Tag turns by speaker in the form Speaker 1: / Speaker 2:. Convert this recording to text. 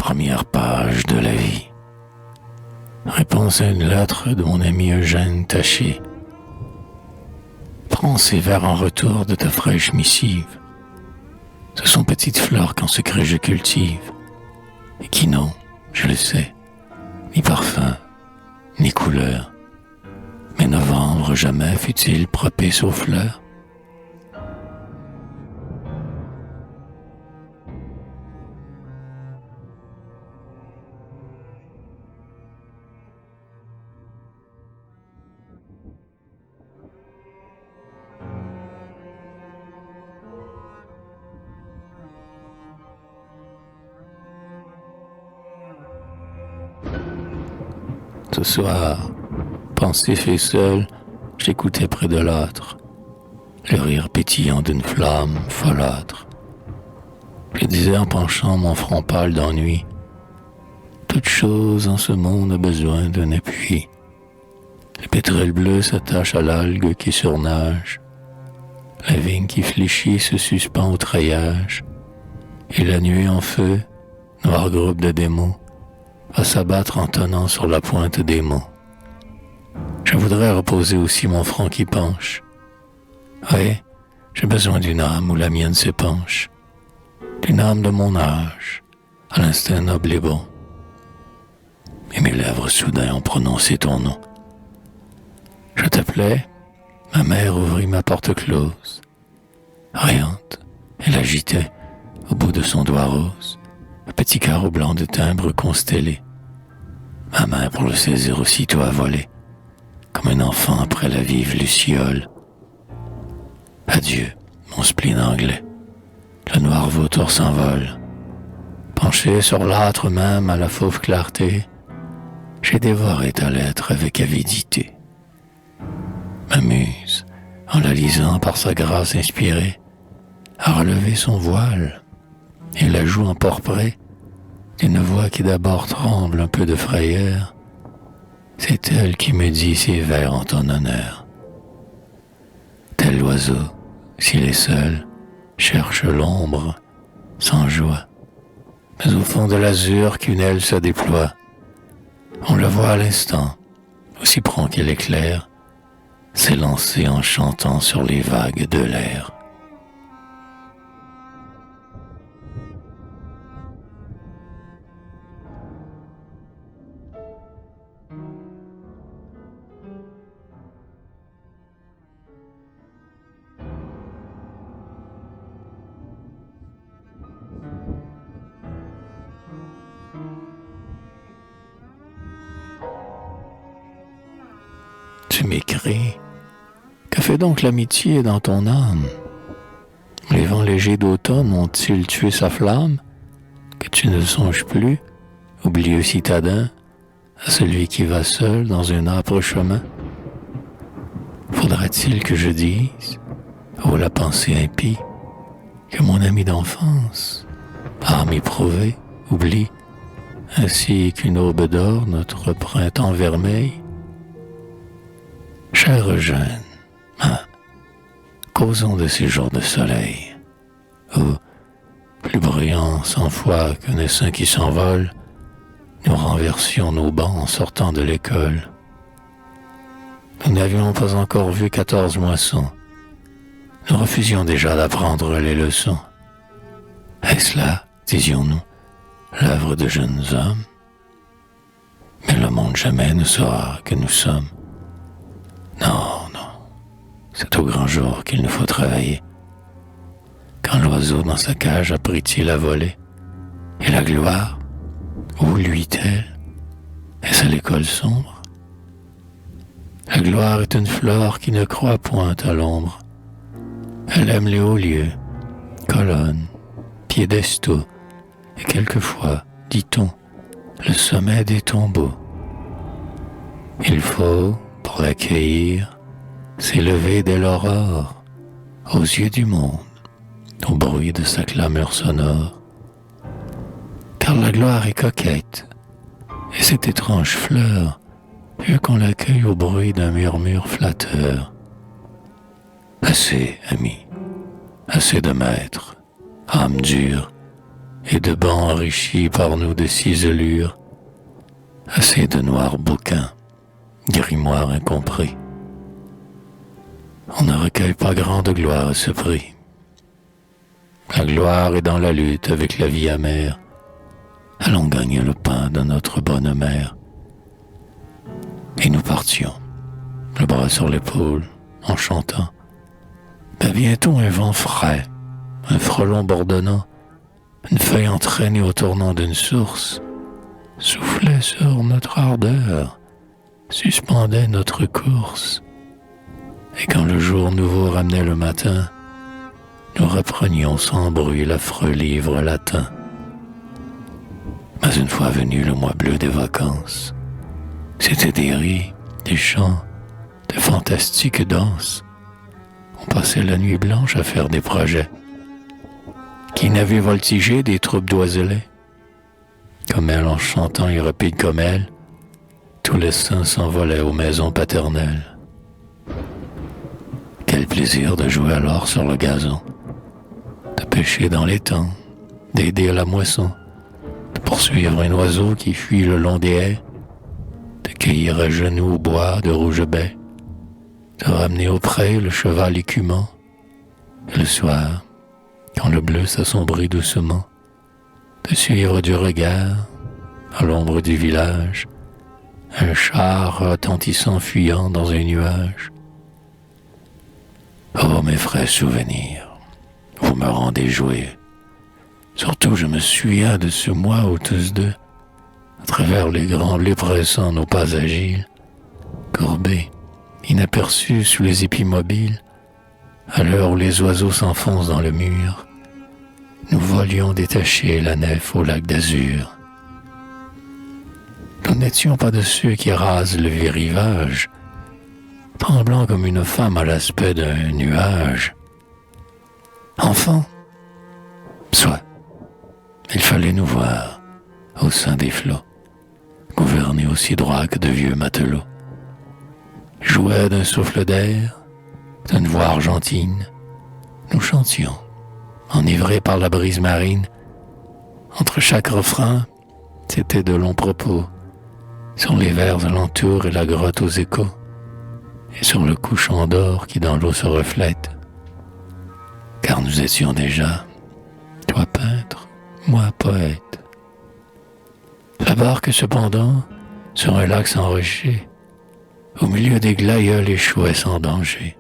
Speaker 1: première page de la vie. Réponse à une lettre de mon ami Eugène Taché. Prends ces vers en retour de ta fraîche missive. Ce sont petites fleurs qu'en secret je cultive, et qui n'ont, je le sais, ni parfum, ni couleur. Mais novembre jamais fut-il propice aux fleurs? Ce soir, pensif et seul, j'écoutais près de l'âtre le rire pétillant d'une flamme folâtre. Je disais en penchant mon front pâle d'ennui, toute chose en ce monde a besoin d'un appui. Le pétrole bleu s'attache à l'algue qui surnage, la vigne qui fléchit se suspend au treillage, et la nuit en feu, noir groupe de démons, va s'abattre en tonnant sur la pointe des mots. Je voudrais reposer aussi mon front qui penche. Oui, j'ai besoin d'une âme où la mienne s'épanche, d'une âme de mon âge, à l'instinct noble et bon. Et mes lèvres soudain ont prononcé ton nom. Je t'appelais, ma mère ouvrit ma porte close. Riante, elle agitait, au bout de son doigt rose, un petit carreau blanc de timbre constellé. Ma main pour le saisir aussitôt a volé, comme un enfant après la vive luciole. Adieu, mon spleen anglais, le noir vautour s'envole. Penché sur l'âtre même à la fauve clarté, j'ai dévoré ta lettre avec avidité. Ma muse, en la lisant par sa grâce inspirée, a relevé son voile et la joue emporprée d'une voix qui d'abord tremble un peu de frayeur. C'est elle qui me dit ces vers en ton honneur. Tel l'oiseau, s'il est seul, cherche l'ombre sans joie. Mais au fond de l'azur qu'une aile se déploie, on le voit à l'instant, aussi prompt qu'il éclaire, s'élancer en chantant sur les vagues de l'air. Tu m'écris, que fait donc l'amitié dans ton âme? Les vents légers d'automne ont-ils tué sa flamme, que tu ne songes plus, oublieux citadin, à celui qui va seul dans un âpre chemin? Faudra-t-il que je dise, ô la pensée impie, que mon ami d'enfance, âme éprouvée, oublie, ainsi qu'une aube d'or notre printemps vermeil? Cher Eugène, causons de ces jours de soleil, où, plus brillants 100 fois qu'un essaim qui s'envole, nous renversions nos bancs en sortant de l'école. Nous n'avions pas encore vu 14 moissons. Nous refusions déjà d'apprendre les leçons. Est-ce là, disions-nous, l'œuvre de jeunes hommes? Mais le monde jamais ne saura que nous sommes. Non, c'est au grand jour qu'il nous faut travailler. Quand l'oiseau dans sa cage apprit-il à voler? Et la gloire, où luit-elle? Est-ce à l'école sombre? La gloire est une fleur qui ne croit point à l'ombre. Elle aime les hauts lieux, colonnes, piédestaux, et quelquefois, dit-on, le sommet des tombeaux. Il faut, pour l'accueillir, s'élever dès l'aurore, aux yeux du monde, au bruit de sa clameur sonore. Car la gloire est coquette, et cette étrange fleur veut qu'on l'accueille au bruit d'un murmure flatteur. Assez, ami, assez de maître, âme dure et de bancs enrichis par nous de ciselures, assez de noirs bouquins, grimoires incompris. On ne recueille pas grande gloire à ce prix. La gloire est dans la lutte avec la vie amère. Allons gagner le pain de notre bonne mère. Et nous partions, le bras sur l'épaule, en chantant. Mais bientôt un vent frais, un frelon bourdonnant, une feuille entraînée au tournant d'une source, soufflait sur notre ardeur, suspendait notre course. Et quand le jour nouveau ramenait le matin, nous reprenions sans bruit l'affreux livre latin. Mais une fois venu le mois bleu des vacances, c'était des rires, des chants, de fantastiques danses. On passait la nuit blanche à faire des projets. Qui n'avait voltigé des troupes d'oiselets? Comme elle, en chantant et rapide comme elle, tous les saints s'envolaient aux maisons paternelles. Quel plaisir de jouer alors sur le gazon, de pêcher dans les temps, d'aider à la moisson, de poursuivre un oiseau qui fuit le long des haies, de cueillir à genoux au bois de rouge-baie, de ramener au pré le cheval écumant, et le soir, quand le bleu s'assombrit doucement, de suivre du regard, à l'ombre du village, un char retentissant fuyant dans un nuage. Oh, mes frais souvenirs, vous me rendez jouer. Surtout, je me souviens de ce mois où tous deux, à travers les grands blés pressant nos pas agiles, courbés, inaperçus sous les épis mobiles, à l'heure où les oiseaux s'enfoncent dans le mur, nous volions détacher la nef au lac d'azur. Nous n'étions pas de ceux qui rasent le vieux rivage, tremblant comme une femme à l'aspect d'un nuage. Enfant, soit, il fallait nous voir au sein des flots, gouvernés aussi droits que de vieux matelots. Jouets d'un souffle d'air, d'une voix argentine, nous chantions, enivrés par la brise marine. Entre chaque refrain, c'était de longs propos, sur les vers alentours et la grotte aux échos, et sur le couchant d'or qui dans l'eau se reflète. Car nous étions déjà, toi peintre, moi poète. La barque cependant, sur un lac sans rocher, au milieu des glaïeuls échouait sans danger.